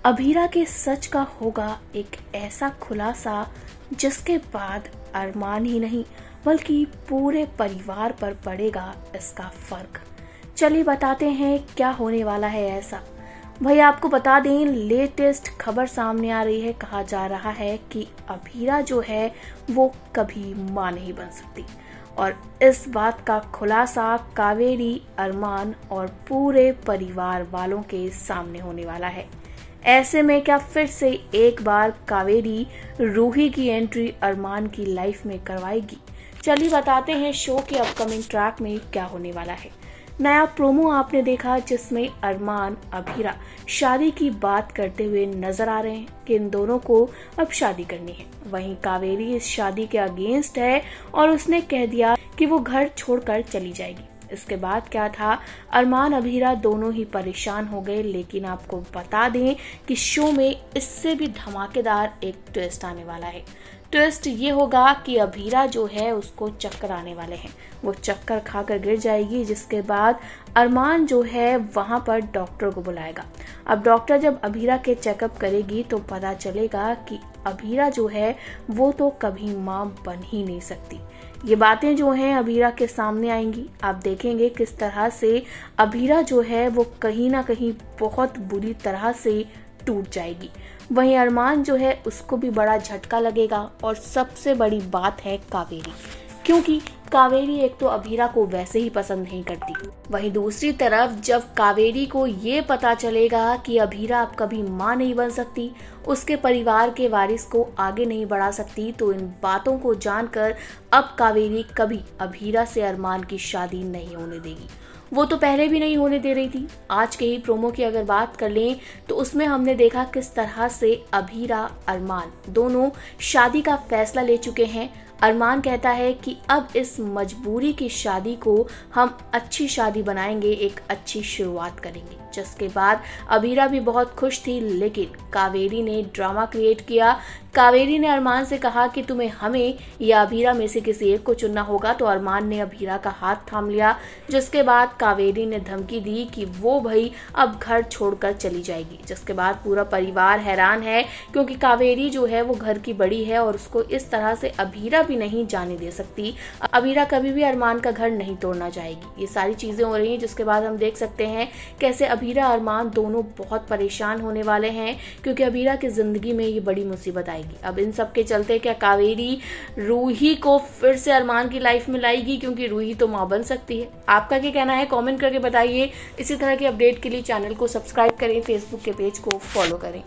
अभीरा के सच का होगा एक ऐसा खुलासा जिसके बाद अरमान ही नहीं बल्कि पूरे परिवार पर पड़ेगा इसका फर्क। चलिए बताते हैं क्या होने वाला है ऐसा। भाई आपको बता दें, लेटेस्ट खबर सामने आ रही है। कहा जा रहा है कि अभीरा जो है वो कभी मां नहीं बन सकती और इस बात का खुलासा कावेरी, अरमान और पूरे परिवार वालों के सामने होने वाला है। ऐसे में क्या फिर से एक बार कावेरी रूही की एंट्री अरमान की लाइफ में करवाएगी? चलिए बताते हैं शो के अपकमिंग ट्रैक में क्या होने वाला है। नया प्रोमो आपने देखा जिसमें अरमान अभीरा शादी की बात करते हुए नजर आ रहे हैं कि इन दोनों को अब शादी करनी है। वहीं कावेरी इस शादी के अगेंस्ट है और उसने कह दिया कि वो घर छोड़कर चली जाएगी। इसके बाद क्या था, अरमान अभीरा दोनों ही परेशान हो गए। लेकिन आपको बता दें कि शो में इससे भी धमाकेदार एक ट्विस्ट आने वाला है। ट्विस्ट ये होगा कि अभीरा जो है उसको चक्कर आने वाले हैं। वो चक्कर खाकर गिर जाएगी, जिसके बाद अरमान जो है वहां पर डॉक्टर को बुलाएगा। अब डॉक्टर जब अभीरा के चेकअप करेगी तो पता चलेगा कि अभीरा जो है वो तो कभी मां बन ही नहीं सकती। ये बातें जो हैं अभीरा के सामने आएंगी। आप देखेंगे किस तरह से अभीरा जो है वो कहीं ना कहीं बहुत बुरी तरह से टूट जाएगी। वहीं अरमान जो है उसको भी बड़ा झटका लगेगा। और सबसे बड़ी बात है कावेरी, क्योंकि कावेरी एक तो अभीरा को वैसे ही पसंद नहीं करती। वहीं दूसरी तरफ जब कावेरी को ये पता चलेगा कि अभीरा अब कभी मां नहीं बन सकती, उसके परिवार के वारिस को आगे नहीं बढ़ा सकती, तो इन बातों को जानकर अब कावेरी कभी अभीरा से अरमान की शादी नहीं होने देगी। वो तो पहले भी नहीं होने दे रही थी। आज के ही प्रोमो की अगर बात कर लें तो उसमें हमने देखा किस तरह से अभीरा, अरमान दोनों शादी का फैसला ले चुके हैं। अरमान कहता है कि अब इस मजबूरी की शादी को हम अच्छी शादी बनाएंगे, एक अच्छी शुरुआत करेंगे। जिसके बाद अभीरा भी बहुत खुश थी, लेकिन कावेरी ने ड्रामा क्रिएट किया। कावेरी ने अरमान से कहा कि तुम्हें हमें या अभीरा में से किसी एक को चुनना होगा, तो अरमान ने अभीरा का हाथ थाम लिया। जिसके बाद कावेरी ने धमकी दी कि वो भाई अब घर छोड़कर चली जाएगी। जिसके बाद पूरा परिवार हैरान है, क्योंकि कावेरी जो है वो घर की बड़ी है और उसको इस तरह से अभीरा भी नहीं जाने दे सकती। अभीरा कभी भी अरमान का घर नहीं तोड़ना चाहेगी। ये सारी चीजें हो रही हैं, जिसके बाद हम देख सकते हैं कैसे अभीरा, अरमान दोनों बहुत परेशान होने वाले हैं, क्योंकि अभीरा की जिंदगी में ये बड़ी मुसीबत आएगी। अब इन सब के चलते क्या कावेरी रूही को फिर से अरमान की लाइफ में लाएगी, क्योंकि रूही तो मां बन सकती है? आपका क्या कहना है, कमेंट करके बताइए। इसी तरह के अपडेट के लिए चैनल को सब्सक्राइब करें, फेसबुक के पेज को फॉलो करें।